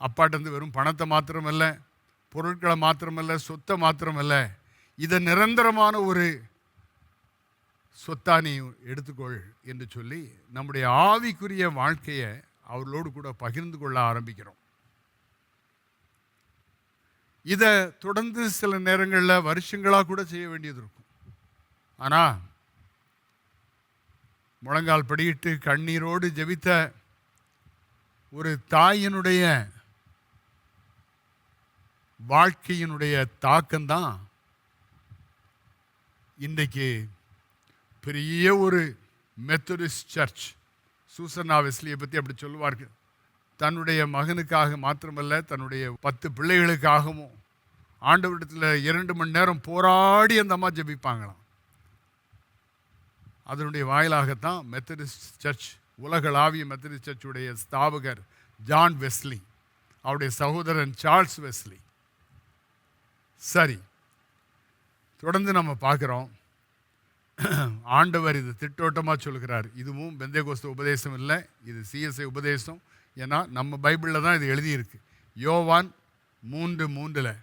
அப்பாட்டேருந்து வெறும் பணத்தை மாத்திரமல்ல, பொருட்களை மாத்திரமல்ல, சொத்தை மாத்திரமல்ல, இதை நிரந்தரமான ஒரு சொத்தா நீ எடுத்துக்கொள் என்று சொல்லி நம்முடைய ஆவிக்குரிய வாழ்க்கையை அவர்களோடு கூட பகிர்ந்து கொள்ள ஆரம்பிக்கிறோம். இதை தொடர்ந்து சில நேரங்களில் வருஷங்களாக கூட செய்ய வேண்டியது இருக்கும். ஆனால் முழங்கால் படியிட்டு கண்ணீரோடு ஜெபித்த ஒரு தாயினுடைய வாழ்க்கையினுடைய தாக்கம்தான் இன்றைக்கு பெரிய ஒரு மெத்தடிஸ்ட் சர்ச். சூசன்னா வெஸ்லியை பற்றி அப்படி சொல்லுவார்கள். தன்னுடைய மகனுக்காக மாத்திரமல்ல, தன்னுடைய 10 பிள்ளைகளுக்காகவும் ஆண்டவரிடத்தில் 2 மணி நேரம் போராடி அந்த அம்மா ஜெபிப்பாங்களாம். அதனுடைய வாயிலாகத்தான் மெத்தடிஸ்ட் சர்ச், உலகளாவிய மெத்தடிஸ்ட் சர்ச்சுடைய ஸ்தாபகர் ஜான் வெஸ்லி, அவருடைய சகோதரன் சார்ல்ஸ் வெஸ்லி. சரி, தொடர்ந்து நம்ம பார்க்குறோம். ஆண்டவர் இது திட்டோட்டமாக சொல்கிறார். இதுவும் பெந்தேகோஸ்து உபதேசம் இல்லை, இது சிஎஸ்ஐ உபதேசம். ஏன்னா நம்ம பைபிளில் தான் இது எழுதியிருக்கு. யோவான் 3:3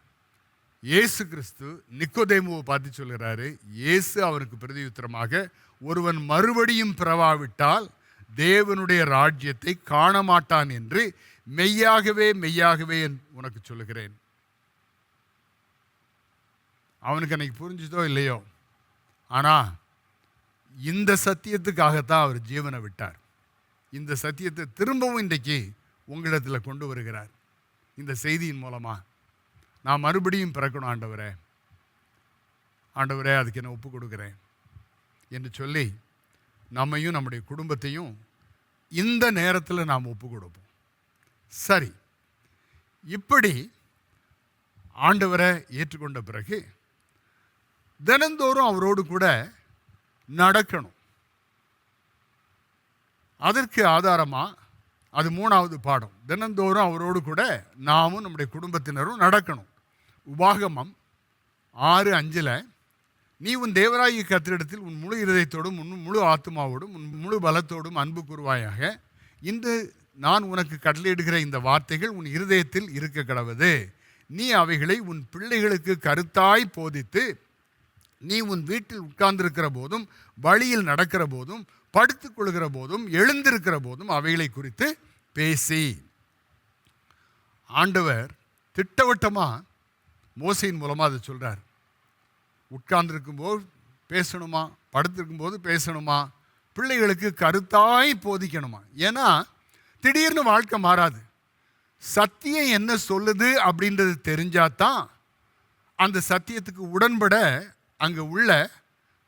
இயேசு கிறிஸ்து நிக்கோதேமுவை பார்த்து சொல்கிறாரு. இயேசு அவருக்கு பிரதியுத்தரமாக, ஒருவன் மறுபடியும் பிறவாவிட்டால் தேவனுடைய ராஜ்யத்தை காண மாட்டான் என்று மெய்யாகவே மெய்யாகவே உனக்கு சொல்லுகிறேன். அவனுக்கு அன்னைக்கு புரிஞ்சுதோ இல்லையோ, ஆனால் இந்த சத்தியத்துக்காகத்தான் அவர் ஜீவனை விட்டார். இந்த சத்தியத்தை திரும்பவும் இன்றைக்கு உங்களிடத்தில் கொண்டு வருகிறார். இந்த செய்தியின் மூலமாக நான் மறுபடியும் பிறக்கணும் ஆண்டவரே, ஆண்டவரே அதுக்கு என்ன ஒப்பு கொடுக்குறேன் என்று சொல்லி நம்மையும் நம்முடைய குடும்பத்தையும் இந்த நேரத்தில் நாம் ஒப்பு கொடுப்போம். சரி, இப்படி ஆண்டவரை ஏற்றுக்கொண்ட பிறகு தினந்தோறும் அவரோடு கூட நடக்கணும். அதற்கு ஆதாரமாக அது 3வது பாடம். தினந்தோறும் அவரோடு கூட நாமும் நம்முடைய குடும்பத்தினரும் நடக்கணும். உபாகமம் 6:5 நீ உன் தேவராகிய கர்த்தரிடத்தில் உன் முழு இருதயத்தோடும் உன் முழு ஆத்துமாவோடும் உன் முழு பலத்தோடும் அன்பு கூர்வாயாக. இன்று நான் உனக்கு கட்டளையிடுகிற இந்த வார்த்தைகள் உன் இருதயத்தில் இருக்க கடவது. நீ அவைகளை உன் பிள்ளைகளுக்கு கருத்தாய் போதித்து, நீ உன் வீட்டில் உட்கார்ந்திருக்கிற போதும், வழியில் நடக்கிற போதும், படுத்துக் கொள்கிற போதும், எழுந்திருக்கிற போதும் அவைகளை குறித்து பேசி. ஆண்டவர் திட்டவட்டமாக மோசையின் மூலமாக அதை சொல்கிறார். உட்கார்ந்திருக்கும் போது பேசணுமா, படுத்திருக்கும் போது பேசணுமா, பிள்ளைகளுக்கு கருத்தாய் போதிக்கணுமா. ஏன்னா திடீர்னு வாழ்க்கை மாறாது. சத்தியம் என்ன சொல்லுது அப்படின்றது தெரிஞ்சாதான் அந்த சத்தியத்துக்கு உடன்பட அங்கே உள்ள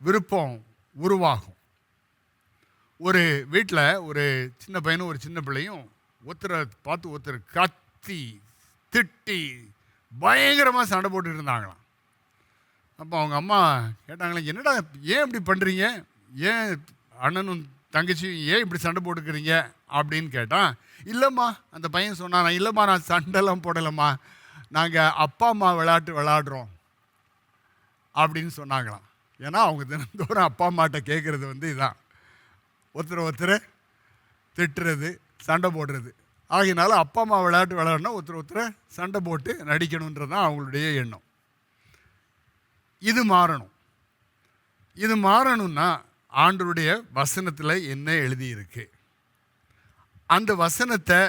விருப்பம் உருவாகும். ஒரு வீட்டில் ஒரு சின்ன பையனும் ஒரு சின்ன பிள்ளையும் ஒருத்தரை பார்த்து ஒருத்தர் கத்தி திட்டி பயங்கரமாக சண்டை போட்டுட்டு இருந்தாங்களாம். அப்போ அவங்க அம்மா கேட்டாங்களே, என்னடா ஏன் இப்படி பண்ணுறீங்க, ஏன் அண்ணனும் தங்கச்சியும் ஏன் இப்படி சண்டை போட்டுக்கிறீங்க அப்படின்னு கேட்டான். இல்லைம்மா, அந்த பையன் சொன்னான், இல்லைம்மா நான் சண்டைலாம் போடலைம்மா, நாங்கள் அப்பா அம்மா விளையாட்டு விளையாடுறோம் அப்படின்னு சொன்னாங்களாம். ஏன்னா அவங்க தினந்தோறும் அப்பா அம்மாட்ட கேட்குறது இதான், ஒருத்தரை திட்டுறது, சண்டை போடுறது. ஆகினால அப்பா அம்மா விளையாட்டு விளையாடணும், ஒருத்தரை சண்டை போட்டு நடிக்கணுன்றது தான் அவங்களுடைய எண்ணம். இது மாறணும். இது மாறணும்னா ஆண்டவருடைய வசனத்தில் என்ன எழுதியிருக்கு, அந்த வசனத்தை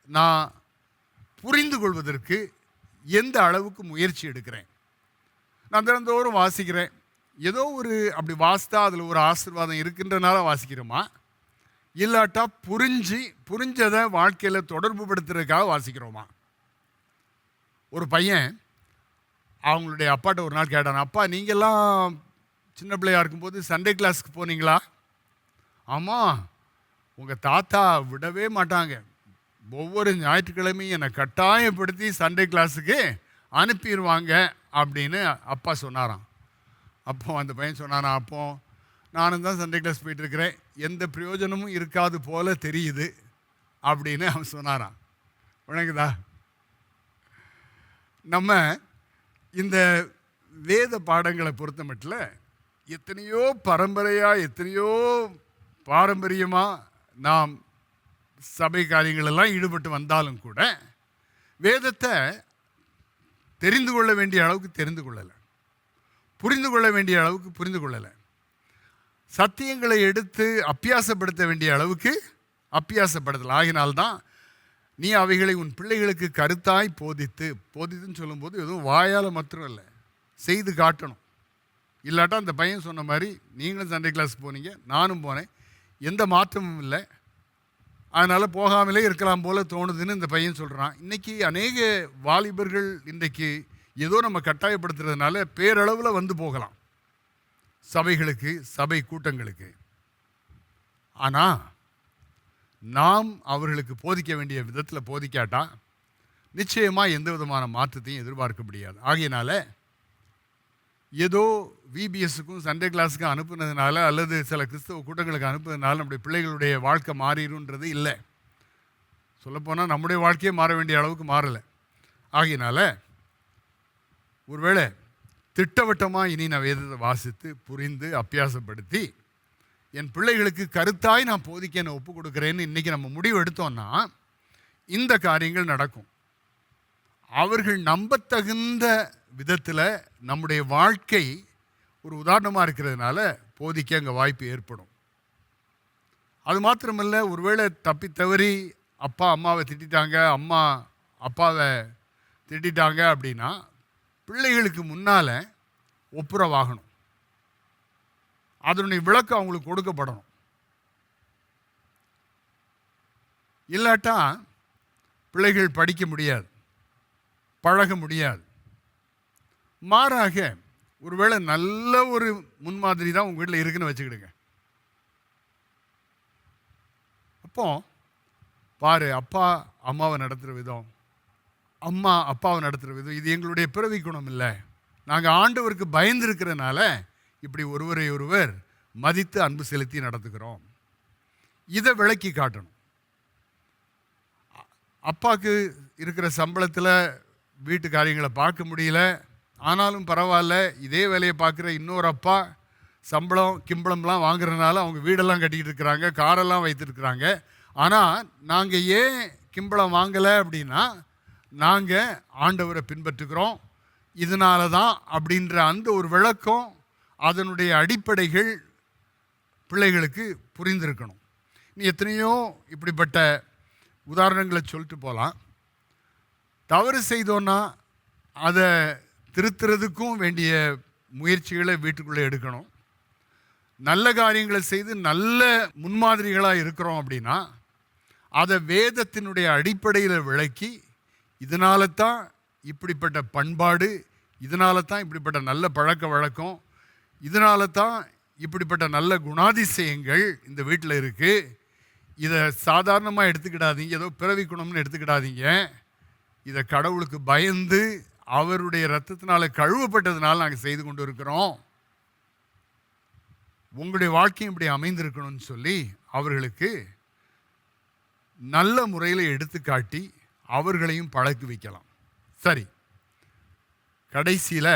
நான் புரிந்து கொள்வதற்கு எந்த அளவுக்கு முயற்சி எடுக்கிறேன். நான் தினந்தோறும் வாசிக்கிறேன். ஏதோ ஒரு அப்படி வாசித்தா அதில் ஒரு ஆசீர்வாதம் இருக்கின்றனால வாசிக்கிறோமா, இல்லாட்டா புரிஞ்சதை வாழ்க்கையில் தொடர்பு படுத்துறதுக்காக வாசிக்கிறோமா. ஒரு பையன் அவங்களுடைய அப்பாட்ட ஒரு நாள் கேட்டான், அப்பா நீங்கள்லாம் சின்ன பிள்ளையாக இருக்கும்போது சண்டே கிளாஸுக்கு போனீங்களா? ஆமாம், உங்கள் தாத்தா விடவே மாட்டாங்க, ஒவ்வொரு ஞாயிற்றுக்கிழமையும் என்னை கட்டாயப்படுத்தி சண்டே கிளாஸுக்கு அனுப்பிடுவாங்க அப்படின்னு அப்பா சொன்னாராம். அப்போ அந்த பையன் சொன்னாராம், அப்போ நானும் தான் சண்டே கிளாஸ் போயிட்டுருக்கிறேன், எந்த பிரயோஜனமும் இருக்காது போல தெரியுது அப்படின்னு அவன் சொன்னாரான். வணங்குதா? நம்ம இந்த வேத பாடங்களை பொறுத்த மட்டும் எத்தனையோ பரம்பரையாக எத்தனையோ பாரம்பரியமாக நாம் சபை காரியங்களெல்லாம் ஈடுபட்டு வந்தாலும் கூட வேதத்தை தெரிந்து கொள்ள வேண்டிய அளவுக்கு தெரிந்து கொள்ளலை, புரிந்து கொள்ள வேண்டிய அளவுக்கு புரிந்து கொள்ளலை, சத்தியங்களை எடுத்து அப்பியாசப்படுத்த வேண்டிய அளவுக்கு அப்பியாசப்படுத்தலை. ஆகினால்தான் நீ அவைகளை உன் பிள்ளைகளுக்கு கருத்தாய் போதித்துன்னு சொல்லும்போது எதுவும் வாயால் மாத்திரம் இல்லை, செய்து காட்டணும். இல்லாட்டா அந்த பையன் சொன்ன மாதிரி நீங்களும் சண்டே கிளாஸ் போனீங்க, நானும் போனேன், எந்த மாற்றமும் இல்லை, அதனால் போகாமலே இருக்கலாம் போல தோணுதுன்னு இந்த பையன் சொல்கிறான். இன்றைக்கி அநேக வாலிபர்கள் இன்றைக்கு ஏதோ நம்ம கட்டாயப்படுத்துறதுனால பேரளவில் வந்து போகலாம் சபைகளுக்கு, சபை கூட்டங்களுக்கு. ஆனால் நாம் அவர்களுக்கு போதிக்க வேண்டிய விதத்தில் போதிக்காட்டா நிச்சயமாக எந்த விதமான மாற்றத்தையும் எதிர்பார்க்க முடியாது. ஆகையினால ஏதோ விபிஎஸ்ஸுக்கும் சண்டே கிளாஸுக்கும் அனுப்புனதுனால அல்லது சில கிறிஸ்தவ கூட்டங்களுக்கு அனுப்புனதுனால நம்முடைய பிள்ளைகளுடைய வாழ்க்கை மாறிடுன்றது இல்லை. சொல்லப்போனால் நம்முடைய வாழ்க்கையே மாற வேண்டிய அளவுக்கு மாறலை. ஆகையினால ஒருவேளை திட்டவட்டமாக இனி நான் வேதத்தை வாசித்து புரிந்து அப்பியாசப்படுத்தி என் பிள்ளைகளுக்கு கருத்தாய் நான் போதிக்க என்னை ஒப்பு கொடுக்குறேன்னு இன்றைக்கி நம்ம முடிவு எடுத்தோன்னா இந்த காரியங்கள் நடக்கும். அவர்கள் நம்பத்தகுந்த விதத்தில் நம்முடைய வாழ்க்கை ஒரு உதாரணமாக இருக்கிறதுனால போதிக்க அங்கே வாய்ப்பு ஏற்படும். அது மாத்திரமல்ல, ஒருவேளை தப்பி தவறி அப்பா அம்மாவை திட்டாங்க, அம்மா அப்பாவை திட்டாங்க அப்படின்னா பிள்ளைகளுக்கு முன்னால் ஒப்புரவாகணும், அதனுடைய விளக்கம் அவங்களுக்கு கொடுக்கப்படணும். இல்லாட்டா பிள்ளைகள் படிக்க முடியாது, பழக முடியாது. மாறாக ஒருவேளை நல்ல ஒரு முன்மாதிரி தான் உங்கள் வீட்டில் இருக்குன்னு வச்சுக்கிடுங்க. அப்போ பாரு, அப்பா அம்மாவை நடத்துகிற விதம், அம்மா அப்பாவை நடத்துகிற விதம், இது எங்களுடைய பிறவி குணம் இல்லை, நாங்கள் ஆண்டவருக்கு பயந்துருக்கிறதுனால இப்படி ஒருவரை ஒருவர் மதித்து அன்பு செலுத்தி நடத்துகிறோம். இதை விளக்கி காட்டணும். அப்பாவுக்கு இருக்கிற சம்பளத்தில் வீட்டு காரியங்களை பார்க்க முடியல, ஆனாலும் பரவாயில்ல, இதே வேலையை பார்க்குற இன்னொரு அப்பா சம்பளம் கிம்பளம்லாம் வாங்குறதுனால அவங்க வீடெல்லாம் கட்டிக்கிட்டு இருக்கிறாங்க, காரெல்லாம் வைத்துருக்குறாங்க. ஆனால் நாங்கள் ஏன் கிம்பளம் வாங்கலை அப்படின்னா நாங்கள் ஆண்டவரை பின்பற்றுகிறோம், இதனால தான் அப்படின்ற அந்த ஒரு விளக்கம், அதனுடைய அடிப்படைகள் பிள்ளைகளுக்கு புரிந்திருக்கணும். நீ எத்தனையோ இப்படிப்பட்ட உதாரணங்களை சொல்லிட்டு போகலாம். தவறு செய்தோன்னா அதை திருத்துறதுக்கும் வேண்டிய முயற்சிகளை வீட்டுக்குள்ளே எடுக்கணும். நல்ல காரியங்களை செய்து நல்ல முன்மாதிரிகளாக இருக்கிறோம் அப்படின்னா அதை வேதத்தினுடைய அடிப்படையில் விளக்கி, இதனால தான் இப்படிப்பட்ட பண்பாடு, இதனால தான் இப்படிப்பட்ட நல்ல பழக்க வழக்கம், இதனால தான் இப்படிப்பட்ட நல்ல குணாதிசயங்கள் இந்த வீட்டில் இருக்குது, இதை சாதாரணமாக எடுத்துக்கிடாதீங்க, ஏதோ பிறவி குணம்னு எடுத்துக்கிடாதீங்க, இதை கடவுளுக்கு பயந்து அவருடைய இரத்தத்தினால கழுவப்பட்டதுனால நாங்கள் செய்து கொண்டு இருக்கிறோம், உங்களுடைய வாழ்க்கையும் இப்படி அமைந்திருக்கணும்னு சொல்லி அவர்களுக்கு நல்ல முறையில் எடுத்துக்காட்டி அவர்களையும் பழக்கி வைக்கலாம். சரி, கடைசியில்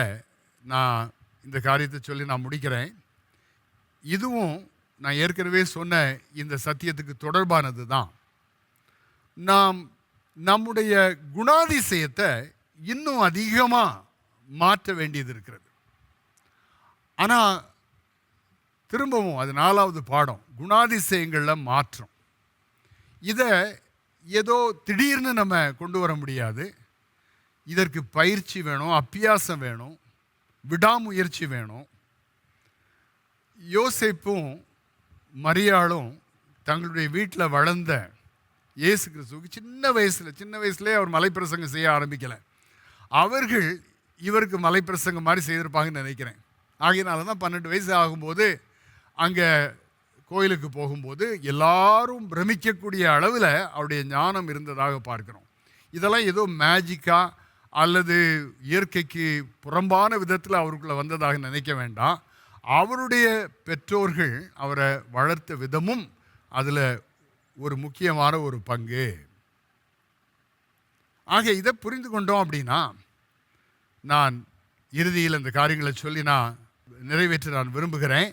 நான் இந்த காரியத்தை சொல்லி நான் முடிக்கிறேன். இதுவும் நான் ஏற்கனவே சொன்ன இந்த சத்தியத்துக்கு தொடர்பானது தான். நாம் நம்முடைய குணாதிசயத்தை இன்னும் அதிகமாக மாற்ற வேண்டியது இருக்கிறது. ஆனால் திரும்பவும் அது 4வது பாடம், குணாதிசயங்களில் மாற்றம். இதை ஏதோ திடீர்னு நம்ம கொண்டு வர முடியாது. இதற்கு பயிற்சி வேணும், அப்பியாசம் வேணும், விடாமுயற்சி வேணும். யோசேப்பும் மரியாளும் தங்களுடைய வீட்டில் வளர்ந்த இயேசு கிறிஸ்துவுக்கு சின்ன வயசுலேயே அவர் மலைப்பிரசங்கம் செய்ய ஆரம்பிக்கலை. அவர்கள் இவருக்கு மலைப்பிரசங்கம் மாதிரி செய்திருப்பாங்கன்னு நினைக்கிறேன். ஆகையினால தான் 12 வயசு ஆகும்போது அங்கே கோயிலுக்கு போகும்போது எல்லாரும் பிரமிக்கக்கூடிய அளவில் அவருடைய ஞானம் இருந்ததாக பார்க்கிறோம். இதெல்லாம் ஏதோ மேஜிக்கா அல்லது இயற்கைக்கு புறம்பான விதத்தில் அவருக்குள்ள வந்ததாக நினைக்க வேண்டாம். அவருடைய பெற்றோர்கள் அவரை வளர்த்த விதமும் அதில் ஒரு முக்கியமான ஒரு பங்கு. ஆக இதை புரிந்து கொண்டோம் அப்படின்னா, நான் இறுதியில் இந்த காரியங்களை சொல்லி நான் நிறைவேற்ற நான் விரும்புகிறேன்.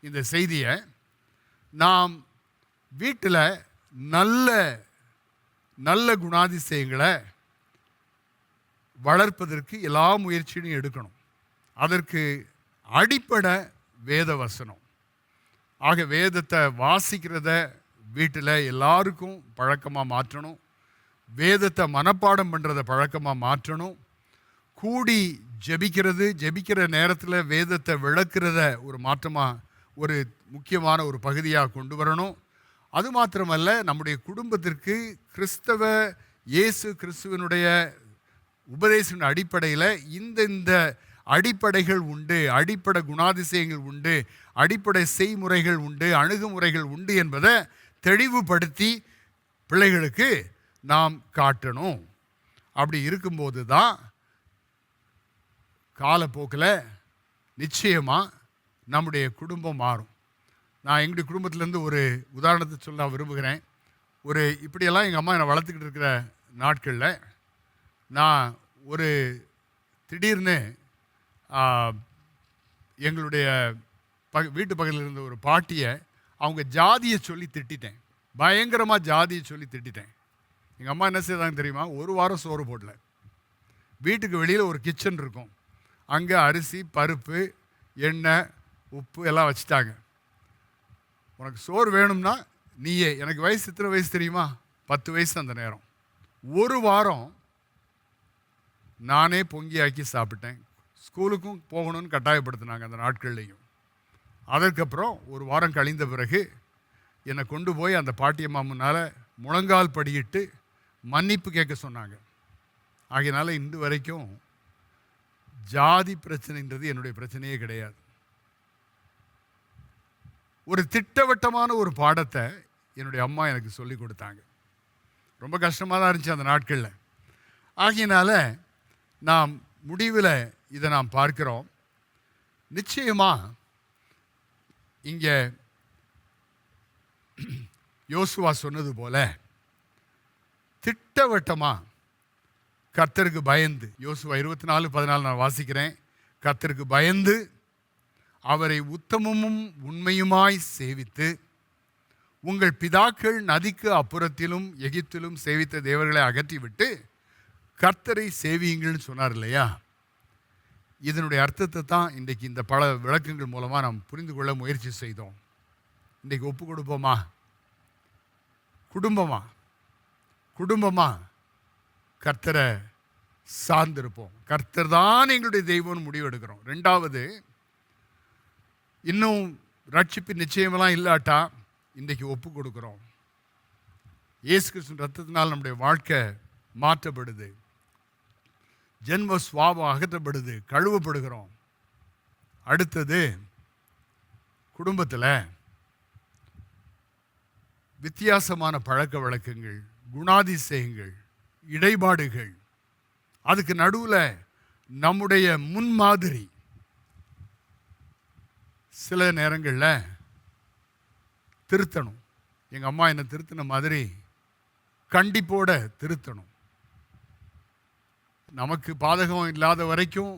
இந்த செய்தியை நாம் வீட்டில் நல்ல நல்ல குணாதிசயங்களை வளர்ப்பதற்கு எல்லா முயற்சியும் எடுக்கணும். அதற்கு அடிப்படை வேத வசனம். ஆக வேதத்தை வாசிக்கிறத வீட்டில் எல்லாருக்கும் பழக்கமாக மாற்றணும். வேதத்தை மனப்பாடம் பண்ணுறத பழக்கமாக மாற்றணும். கூடி ஜெபிக்கிற நேரத்தில் வேதத்தை விளக்குறத ஒரு மாற்றமாக ஒரு முக்கியமான ஒரு பகுதியாக கொண்டு வரணும். அது மாத்திரமல்ல, நம்முடைய குடும்பத்திற்கு இயேசு கிறிஸ்துவனுடைய உபதேசத்தின் அடிப்படையில் இந்த அடிப்படைகள் உண்டு, அடிப்படை குணாதிசயங்கள் உண்டு, அடிப்படை செய்முறைகள் உண்டு, அணுகுமுறைகள் உண்டு என்பதை தெளிவுபடுத்தி பிள்ளைகளுக்கு நாம் காட்டணும். அப்படி இருக்கும்போது தான் காலப்போக்கில் நிச்சயமாக நம்முடைய குடும்பம் மாறும். நான் எங்களுடைய குடும்பத்திலேருந்து ஒரு உதாரணத்தை சொல்ல விரும்புகிறேன். இப்படியெல்லாம் எங்கள் அம்மா என்னை வளர்த்துக்கிட்டு இருக்கிற நாட்களில் நான் திடீர்னு எங்களுடைய வீட்டு பக்கத்தில் இருந்த ஒரு பாட்டியை அவங்க ஜாதியை சொல்லி திட்டிட்டேன். பயங்கரமாக ஜாதியை சொல்லி திட்டிட்டேன். எங்கள் அம்மா என்ன செய்தாங்க தெரியுமா? ஒரு வாரம் சோறு போடல. வீட்டுக்கு வெளியில் ஒரு கிச்சன் இருக்கும். அங்கே அரிசி, பருப்பு, எண்ணெய், உப்பு எல்லாம் வச்சுட்டாங்க. உனக்கு சோறு வேணும்னா நீயே. எனக்கு வயசு எத்தனை வயசு தெரியுமா? 10 வயசு அந்த நேரம். ஒரு வாரம் நானே பொங்கியாக்கி சாப்பிட்டேன். ஸ்கூலுக்கும் போகணும்னு கட்டாயப்படுத்தினாங்க அந்த நாட்கள்லையும். அதற்கப்புறம் ஒரு வாரம் கழிந்த பிறகு என்னை கொண்டு போய் அந்த பாட்டியம்மா முன்னால் முழங்கால் படியிட்டு மன்னிப்பு கேட்க சொன்னாங்க. ஆகையினால இன்று வரைக்கும் ஜாதி பிரச்சனைன்றது என்னுடைய பிரச்சனையே கிடையாது. ஒரு திட்டவட்டமான ஒரு பாடத்தை என்னுடைய அம்மா எனக்கு சொல்லி கொடுத்தாங்க. ரொம்ப கஷ்டமாக தான் இருந்துச்சு அந்த நாட்களில். ஆகையினால நாம் முடிவில் இதை நாம் பார்க்கிறோம். நிச்சயமாக இங்கே யோசுவா சொன்னது போல திட்டவட்டமாக கர்த்தருக்கு பயந்து, யோசுவா 24:14 நான் வாசிக்கிறேன். கர்த்தருக்கு பயந்து அவரை உத்தமமும் உண்மையுமாய் சேவித்து உங்கள் பிதாக்கள் நதிக்கு அப்புறத்திலும் எகிப்திலும் சேவித்த தேவர்களை அகற்றிவிட்டு கர்த்தரை சேவியுங்கள்னு சொன்னார் இல்லையா? இதனுடைய அர்த்தத்தை தான் இன்றைக்கு இந்த பல விளக்கங்கள் மூலமாக நாம் புரிந்து கொள்ள முயற்சி செய்தோம். இன்றைக்கு ஒப்பு கொடுப்போமா? குடும்பமா கர்த்தரை சார்ந்திருப்போம். கர்த்தர் தான் எங்களுடைய தெய்வம்னு முடிவெடுக்கிறோம். 2வது, இன்னும் ரட்சிப்பு நிச்சயமெல்லாம் இல்லாட்டா இன்றைக்கு ஒப்பு கொடுக்குறோம். இயேசு கிறிஸ்துவின் ரத்தத்தினால் நம்முடைய வாழ்க்கை மாற்றப்படுது. ஜென்ம சுவாபம் அகற்றப்படுது, கழுவப்படுகிறோம். அடுத்தது, குடும்பத்தில் வித்தியாசமான பழக்க வழக்கங்கள், குணாதிசயங்கள், இடைபாடுகள், அதுக்கு நடுவில் நம்முடைய முன்மாதிரி சில நேரங்களில் திருத்தணும். எங்கள் அம்மா என்னை திருத்தின மாதிரி கண்டிப்போட திருத்தணும். நமக்கு பாதகம் இல்லாத வரைக்கும்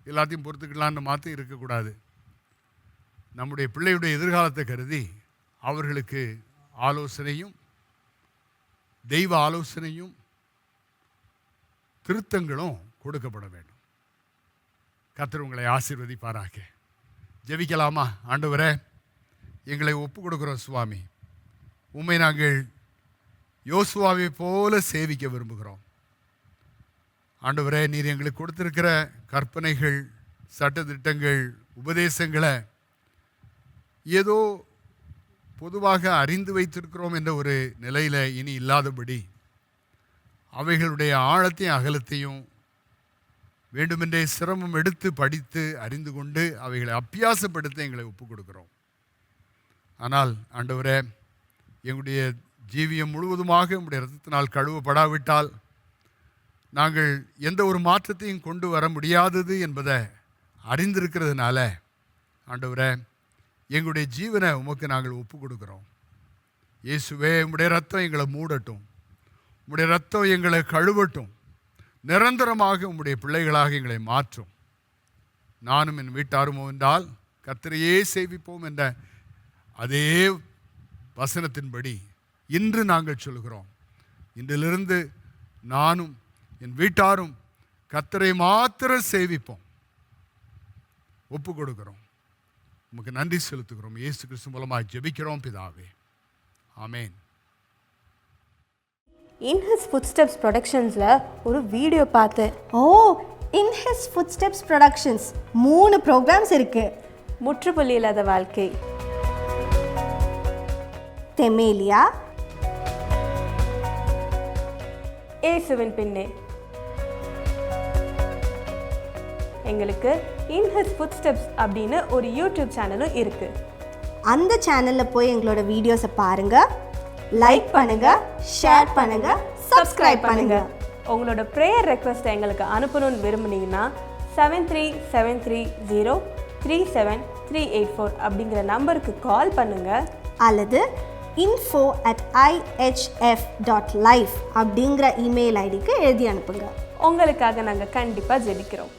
எல்லாத்தையும் பொறுத்துக்கலான்னு மாற்றி இருக்கக்கூடாது. நம்முடைய பிள்ளையுடைய எதிர்காலத்தை கருதி அவர்களுக்கு ஆலோசனையும் தெய்வ ஆலோசனையும் திருத்தங்களும் கொடுக்கப்பட வேண்டும். கர்த்தர் உங்களை ஆசீர்வதிப்பாராக. ஜெபிக்கலாமா? ஆண்டவரே, எங்களை ஒப்பு கொடுக்கிறோம் சுவாமி. உம்மை நாங்கள் யோசுவாவை போல சேவிக்க விரும்புகிறோம். ஆண்டவரே, நீர் எங்களுக்கு கொடுத்திருக்கிற கற்பனைகள், சட்டதிட்டங்கள், உபதேசங்களை ஏதோ பொதுவாக அறிந்து வைத்திருக்கிறோம் என்ற ஒரு நிலையில் இனி இல்லாதபடி அவைகளுடைய ஆழத்தையும் அகலத்தையும் வேண்டுமென்றே சிரமம் எடுத்து படித்து அறிந்து கொண்டு அவைகளை அபியாசப்படுத்த எங்களை ஒப்புக் கொடுக்கிறோம். ஆனால் ஆண்டவரே, எங்களுடைய ஜீவியம் முழுவதுமாக உம்முடைய இரத்தத்தினால் கழுவப்படாவிட்டால் நாங்கள் எந்த ஒரு மாற்றத்தையும் கொண்டு வர முடியாதது என்பதை அறிந்திருக்கிறதுனால ஆண்டவரே, எங்களுடைய ஜீவனை உமக்கு நாங்கள் ஒப்பு கொடுக்குறோம். இயேசுவே, உம்முடைய ரத்தம் எங்களை மூடட்டும், உம்முடைய ரத்தம் எங்களை கழுவட்டும், நிரந்தரமாக உம்முடைய பிள்ளைகளாக எங்களை மாற்றும். நானும் என் வீட்டாருமோ என்றால் கர்த்தரையே சேவிப்போம் என்ற அதே வசனத்தின்படி இன்று நாங்கள் சொல்கிறோம். இன்றிலிருந்து நானும் என் வீட்டாரும் கர்த்தரை மாத்திரம் சேவிப்போம். ஒப்பு கொடுக்கிறோம். உமக்கு நன்றி செலுத்துகிறோம். இயேசு கிறிஸ்து மூலமாக ஜெபிக்கிறோம் பிதாவே, ஆமென். In His Footsteps Productionsல ஒரு வீடியோ பார்த்தேன். In His Footsteps Productions 3 programs இருக்கு. முற்றுப்புள்ளி இல்லாத வாழ்க்கை, தெமேலியா, இயேசுவின் பின்னே. எங்களுக்கு In His Footsteps அப்படின்னு ஒரு யூடியூப் சேனலும் இருக்கு. அந்த சேனல்ல போய் எங்களோட வீடியோஸை பாருங்க, லைக் பண்ணுங்க, ஷேர் பண்ணுங்க, சப்ஸ்கிரைப் பண்ணுங்க. உங்களோட ப்ரேயர் ரெக்வெஸ்ட்டை எங்களுக்கு அனுப்பணும்னு விரும்புனீங்கன்னா 73303738 அப்படிங்கிற நம்பருக்கு கால் பண்ணுங்க, அல்லது info@ihf.life அப்படிங்கிற இமெயில் ஐடிக்கு எழுதி அனுப்புங்க. உங்களுக்காக நாங்கள் கண்டிப்பாக ஜெபிக்கிறோம்.